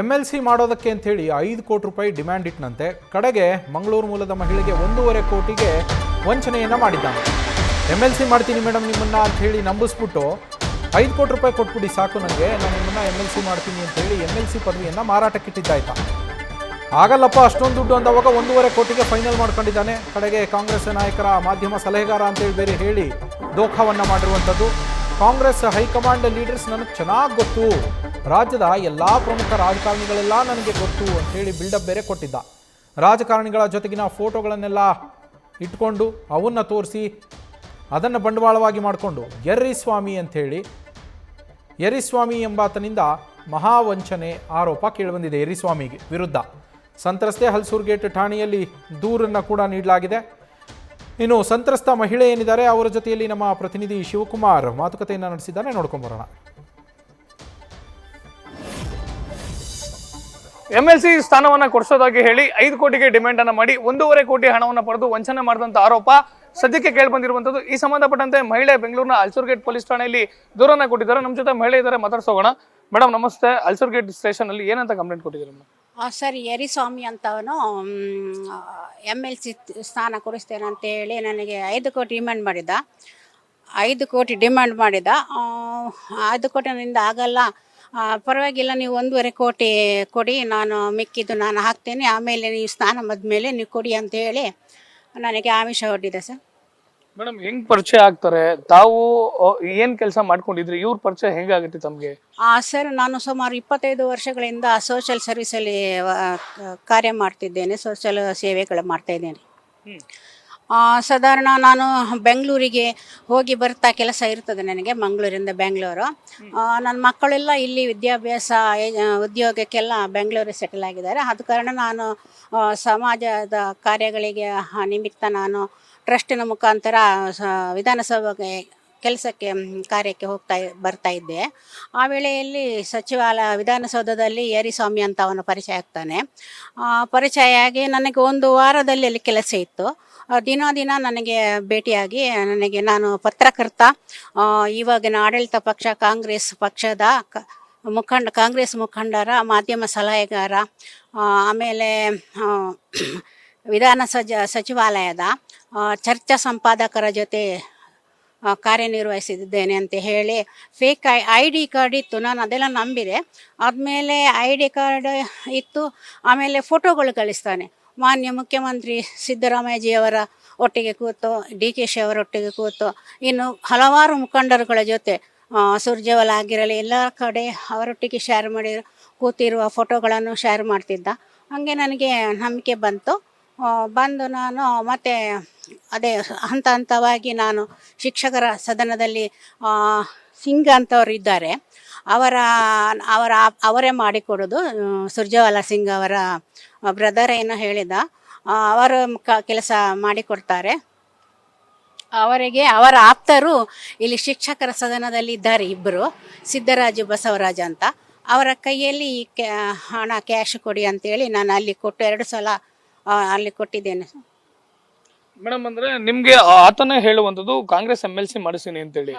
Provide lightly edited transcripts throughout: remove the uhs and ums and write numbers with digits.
MLC ಮಾಡೋದಕ್ಕೆ ಅಂಥೇಳಿ 5 ಕೋಟಿ ರೂಪಾಯಿ ಡಿಮ್ಯಾಂಡ್ ಇಟ್ಟನಂತೆ. ಕಡೆಗೆ ಮಂಗಳೂರು ಮೂಲದ ಮಹಿಳೆಗೆ 1.5 ಕೋಟಿಗೆ ವಂಚನೆಯನ್ನು ಮಾಡಿದ್ದಾನೆ. MLC ಮಾಡ್ತೀನಿ ಮೇಡಮ್ ನಿಮ್ಮನ್ನು ಅಂಥೇಳಿ ನಂಬಿಸ್ಬಿಟ್ಟು 5 ಕೋಟಿ ರೂಪಾಯಿ ಕೊಟ್ಬಿಡಿ ಸಾಕು ನನಗೆ, ನಾನು ನಿಮ್ಮನ್ನು MLC ಮಾಡ್ತೀನಿ ಅಂಥೇಳಿ MLC ಪದವಿಯನ್ನು ಮಾರಾಟಕ್ಕಿಟ್ಟಿದ್ದಾಯ್ತಾ. ಆಗಲ್ಲಪ್ಪ ಅಷ್ಟೊಂದು ದುಡ್ಡು ಅಂದವಾಗ 1.5 ಕೋಟಿಗೆ ಫೈನಲ್ ಮಾಡ್ಕೊಂಡಿದ್ದಾನೆ. ಕಡೆಗೆ ಕಾಂಗ್ರೆಸ್ ನಾಯಕರ ಮಾಧ್ಯಮ ಸಲಹೆಗಾರ ಅಂತೇಳಿ ಬೇರೆ ಹೇಳಿ ದೋಖಾವನ್ನು ಮಾಡಿರುವಂಥದ್ದು. ಕಾಂಗ್ರೆಸ್ ಹೈಕಮಾಂಡ್ ಲೀಡರ್ಸ್ ನನಗೆ ಚೆನ್ನಾಗಿ ಗೊತ್ತು, ರಾಜ್ಯದ ಎಲ್ಲ ಪ್ರಮುಖ ರಾಜಕಾರಣಿಗಳೆಲ್ಲ ನನಗೆ ಗೊತ್ತು ಅಂಥೇಳಿ ಬಿಲ್ಡಪ್ ಬೇರೆ ಕೊಟ್ಟಿದ್ದ. ರಾಜಕಾರಣಿಗಳ ಜೊತೆಗಿನ ಫೋಟೋಗಳನ್ನೆಲ್ಲ ಇಟ್ಕೊಂಡು ಅವನ್ನ ತೋರಿಸಿ ಅದನ್ನು ಬಂಡವಾಳವಾಗಿ ಮಾಡಿಕೊಂಡು ಯರ್ರಿಸ್ವಾಮಿ ಅಂಥೇಳಿ, ಯರ್ರಿಸ್ವಾಮಿ ಎಂಬಾತನಿಂದ ಮಹಾವಂಚನೆ ಆರೋಪ ಕೇಳಿಬಂದಿದೆ. ಯರ್ರಿಸ್ವಾಮಿಗೆ ವಿರುದ್ಧ ಸಂತ್ರಸ್ತೆ ಹಲ್ಸೂರ್ಗೇಟ್ ಠಾಣೆಯಲ್ಲಿ ದೂರನ್ನು ಕೂಡ ನೀಡಲಾಗಿದೆ. ಇನ್ನು ಸಂತ್ರಸ್ತ ಮಹಿಳೆ ಏನಿದ್ದಾರೆ ಅವರ ಜೊತೆಯಲ್ಲಿ ನಮ್ಮ ಪ್ರತಿನಿಧಿ ಶಿವಕುಮಾರ್ ಮಾತುಕತೆಯನ್ನು ನಡೆಸಿದ್ದಾನೆ, ನೋಡ್ಕೊಂಬರೋಣ. MLC ಸ್ಥಾನವನ್ನ ಕೊಡಿಸೋದಾಗಿ ಹೇಳಿ 5 ಕೋಟಿಗೆ ಡಿಮ್ಯಾಂಡ್ ಅನ್ನ ಮಾಡಿ 1.5 ಕೋಟಿ ಹಣವನ್ನು ಪಡೆದು ವಂಚನೆ ಮಾಡಿದಂತ ಆರೋಪ ಸದ್ಯಕ್ಕೆ ಕೇಳಿಬಂದಿರುವಂತದ್ದು. ಈ ಸಂಬಂಧಪಟ್ಟಂತೆ ಮಹಿಳೆ ಬೆಂಗಳೂರಿನ ಹಲ್ಸೂರ್ಗೇಟ್ ಪೊಲೀಸ್ ಠಾಣೆಯಲ್ಲಿ ದೂರನ್ನ ಕೊಟ್ಟಿದ್ದಾರೆ. ನಮ್ಮ ಜೊತೆ ಮಹಿಳೆ ಇದ್ದಾರೆ, ಮಾತಾಡ್ಸೋಣ. ಮೇಡಮ್ ನಮಸ್ತೆ. ಹಲ್ಸೂರ್ಗೇಟ್ ಸ್ಟೇಷನ್ ಅಲ್ಲಿ ಏನಂತ ಕಂಪ್ಲೇಂಟ್ ಕೊಟ್ಟಿದ್ದೀರಿ ಮೇಡಮ್? ಸರ್, ಯರಿಸ್ವಾಮಿ ಅಂತವನು MLC ಸ್ಥಾನ ಕೊಡಿಸ್ತೇನೆ ಅಂತ ಹೇಳಿ ನನಗೆ 5 ಕೋಟಿ ಡಿಮ್ಯಾಂಡ್ ಮಾಡಿದ. 5 ಕೋಟಿ ಡಿಮ್ಯಾಂಡ್ ಮಾಡಿದ. 5 ಕೋಟಿನಿಂದ ಆಗಲ್ಲ, ಪರವಾಗಿಲ್ಲ, ನೀವು 1.5 ಕೋಟಿ ಕೊಡಿ, ನಾನು ಮಿಕ್ಕಿದ್ದು ನಾನು ಹಾಕ್ತೇನೆ, ಆಮೇಲೆ ನೀವು ಸ್ಥಾನ ಮದ್ಮೇಲೆ ನೀವು ಕೊಡಿ ಅಂತ ಹೇಳಿ ನನಗೆ ಆಮಿಷ ಒಡ್ಡಿದೆ ಸರ್. ಮೇಡಮ್ ಹೆಂಗ್ ಪರಿಚಯ ಆಗ್ತಾರೆ? ತಾವು ಏನ್ ಕೆಲಸ ಮಾಡ್ಕೊಂಡಿದ್ರಿ? ಇವ್ರ ಪರಿಚಯ ಹೆಂಗಾಗುತ್ತೆ ತಮ್ಗೆ? ಸರ್, ನಾನು ಸುಮಾರು 25 ವರ್ಷಗಳಿಂದ ಸೋಷಿಯಲ್ ಸರ್ವಿಸಲ್ಲಿ ಕಾರ್ಯ ಮಾಡ್ತಿದ್ದೇನೆ, ಸೋಷಿಯಲ್ ಸೇವೆಗಳು ಮಾಡ್ತಾ ಇದ್ದೇನೆ. ಸಾಧಾರಣ ನಾನು ಬೆಂಗಳೂರಿಗೆ ಹೋಗಿ ಬರ್ತಾ ಕೆಲಸ ಇರ್ತದೆ ನನಗೆ, ಮಂಗಳೂರಿಂದ ಬೆಂಗಳೂರು. ನನ್ನ ಮಕ್ಕಳೆಲ್ಲ ಇಲ್ಲಿ ವಿದ್ಯಾಭ್ಯಾಸ ಉದ್ಯೋಗಕ್ಕೆಲ್ಲ ಬೆಂಗಳೂರಿಗೆ ಸೆಟಲ್ ಆಗಿದ್ದಾರೆ. ಆದ ಕಾರಣ ನಾನು ಸಮಾಜದ ಕಾರ್ಯಗಳಿಗೆ ನಿಮಿತ್ತ ನಾನು ಟ್ರಸ್ಟಿನ ಮುಖಾಂತರ ವಿಧಾನಸಭೆಗೆ ಕೆಲಸಕ್ಕೆ ಕಾರ್ಯಕ್ಕೆ ಬರ್ತಾ ಇದ್ದೆ. ಆ ವೇಳೆಯಲ್ಲಿ ವಿಧಾನಸೌಧದಲ್ಲಿ ಯರಿಸ್ವಾಮಿ ಅಂತ ಅವನು ಪರಿಚಯ ಆಗ್ತಾನೆ. ಪರಿಚಯ ಆಗಿ ನನಗೆ 1 ವಾರದಲ್ಲಿ ಅಲ್ಲಿ ಕೆಲಸ ಇತ್ತು. ದಿನ ನನಗೆ ಭೇಟಿಯಾಗಿ ನಾನು ಪತ್ರಕರ್ತ, ಇವಾಗಿನ ಆಡಳಿತ ಪಕ್ಷ ಕಾಂಗ್ರೆಸ್ ಪಕ್ಷದ ಕಾಂಗ್ರೆಸ್ ಮುಖಂಡರ ಮಾಧ್ಯಮ ಸಲಹೆಗಾರ, ಆಮೇಲೆ ಸಚಿವಾಲಯದ ಚರ್ಚಾ ಸಂಪಾದಕರ ಜೊತೆ ಕಾರ್ಯನಿರ್ವಹಿಸಿದ್ದೇನೆ ಅಂತ ಹೇಳಿ ಫೇಕ್ ID ಕಾರ್ಡ್ ಇತ್ತು. ನಾನು ಅದೆಲ್ಲ ನಂಬಿದೆ. ಆದಮೇಲೆ ID ಕಾರ್ಡ್ ಇತ್ತು, ಆಮೇಲೆ ಫೋಟೋಗಳು ಕಳಿಸ್ತಾನೆ. ಮಾನ್ಯ ಮುಖ್ಯಮಂತ್ರಿ ಸಿದ್ದರಾಮಯ್ಯಜಿಯವರ ಒಟ್ಟಿಗೆ ಕೂತು, DKಶಿ ಅವರೊಟ್ಟಿಗೆ ಕೂತು, ಇನ್ನು ಹಲವಾರು ಮುಖಂಡರುಗಳ ಜೊತೆ ಸುರ್ಜೇವಾಲಾ ಆಗಿರಲಿ ಎಲ್ಲ ಕಡೆ ಅವರೊಟ್ಟಿಗೆ ಶೇರ್ ಮಾಡಿ ಕೂತಿರುವ ಫೋಟೋಗಳನ್ನು ಶೇರ್ ಮಾಡ್ತಿದ್ದ. ಹಾಗೆ ನನಗೆ ನಂಬಿಕೆ ಬಂತು. ನಾನು ಮತ್ತೆ ಅದೇ ಹಂತ ಹಂತವಾಗಿ ನಾನು ಶಿಕ್ಷಕರ ಸದನದಲ್ಲಿ ಸಿಂಗ್ ಅಂತವ್ರು ಇದ್ದಾರೆ, ಅವರೇ ಮಾಡಿಕೊಡೋದು. ಸುರ್ಜೇವಾಲಾ ಸಿಂಗ್ ಅವರ ಬ್ರದರ್ ಏನೋ ಹೇಳಿದ, ಅವರು ಕೆಲಸ ಮಾಡಿಕೊಡ್ತಾರೆ. ಅವರ ಆಪ್ತರು ಇಲ್ಲಿ ಶಿಕ್ಷಕರ ಸದನದಲ್ಲಿ ಇದ್ದಾರೆ, ಇಬ್ಬರು, ಸಿದ್ದರಾಜು ಬಸವರಾಜ ಅಂತ. ಅವರ ಕೈಯಲ್ಲಿ ಹಣ ಕ್ಯಾಶ್ ಕೊಡಿ ಅಂತೇಳಿ ನಾನು ಅಲ್ಲಿ ಕೊಟ್ಟು 2 ಸಲ ಅಲ್ಲಿ ಕೊಟ್ಟಿದ್ದೇನೆ. ಮೇಡಮ್, ಅಂದ್ರೆ ನಿಮ್ಗೆ ಆತನೇ ಹೇಳುವಂಥದ್ದು ಕಾಂಗ್ರೆಸ್ MLC ಮಾಡಿಸ್ತೀನಿ ಅಂತೇಳಿ,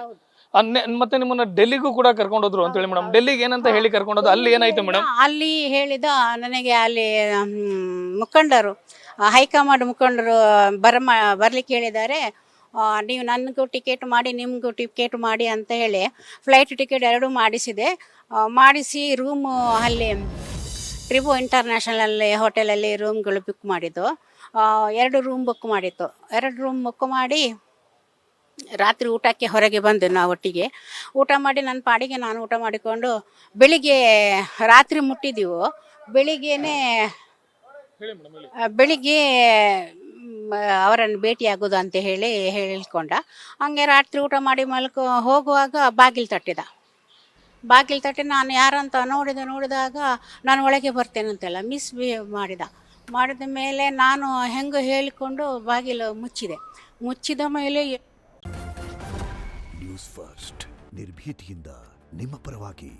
ಮತ್ತೆ ನಿಮ್ಮನ್ನ ಡೆಲ್ಲಿಗೂ ಕೂಡ ಕರ್ಕೊಂಡೋದ್ರು ಅಂತೇಳಿ ಮೇಡಮ್. ಡೆಲ್ಲಿಗೆ ಏನಂತ ಹೇಳಿ ಕರ್ಕೊಂಡೋದು? ಅಲ್ಲಿ ಏನಾಯ್ತು ಮೇಡಮ್? ಅಲ್ಲಿ ಹೇಳಿದ ನನಗೆ ಅಲ್ಲಿ ಮುಖಂಡರು, ಹೈಕಮಾಂಡ್ ಮುಖಂಡರು ಬರ್ಲಿಕ್ಕೆ ಹೇಳಿದ್ದಾರೆ. ನೀವು ನನಗೂ ಟಿಕೆಟ್ ಮಾಡಿ, ನಿಮಗೂ ಟಿಕೆಟ್ ಮಾಡಿ ಅಂತ ಹೇಳಿ ಫ್ಲೈಟ್ ಟಿಕೆಟ್ 2 ಮಾಡಿಸಿ ರೂಮು ಅಲ್ಲಿ ಟ್ರಿಬು ಇಂಟರ್ನ್ಯಾಷನಲ್ ಹೋಟೆಲಲ್ಲಿ ರೂಮ್ಗಳು ಬುಕ್ ಮಾಡಿದ್ದು. 2 ರೂಮ್ ಬುಕ್ ಮಾಡಿತ್ತು. 2 ರೂಮ್ ಬುಕ್ ಮಾಡಿ ರಾತ್ರಿ ಊಟಕ್ಕೆ ಹೊರಗೆ ಬಂದು ನಾವು ಒಟ್ಟಿಗೆ ಊಟ ಮಾಡಿ ನನ್ನ ಪಾಡಿಗೆ ನಾನು ಊಟ ಮಾಡಿಕೊಂಡು ಬೆಳಿಗ್ಗೆ ರಾತ್ರಿ ಮುಟ್ಟಿದ್ದೀವು. ಬೆಳಿಗ್ಗೆ ಅವರನ್ನು ಭೇಟಿಯಾಗೋದು ಅಂತ ಹೇಳ್ಕೊಂಡ. ಹಂಗೆ ರಾತ್ರಿ ಊಟ ಮಾಡಿ ಹೋಗುವಾಗ ಬಾಗಿಲು ತಟ್ಟಿ ನಾನು ಯಾರಂತ ನೋಡಿದಾಗ ನಾನು ಒಳಗೆ ಬರ್ತೇನಂತೆಲ್ಲ ಮಿಸ್ಬಿಹೇವ್ ಮಾಡಿದ ಮೇಲೆ ನಾನು ಹೆಂಗೆ ಹೇಳಿಕೊಂಡು ಬಾಗಿಲು ಮುಚ್ಚಿದ ಮೇಲೆ ನ್ಯೂಸ್ ಫಸ್ಟ್ ನಿರ್ಭೀತಿಯಿಂದ ನಿಮ್ಮ ಪರವಾಗಿ.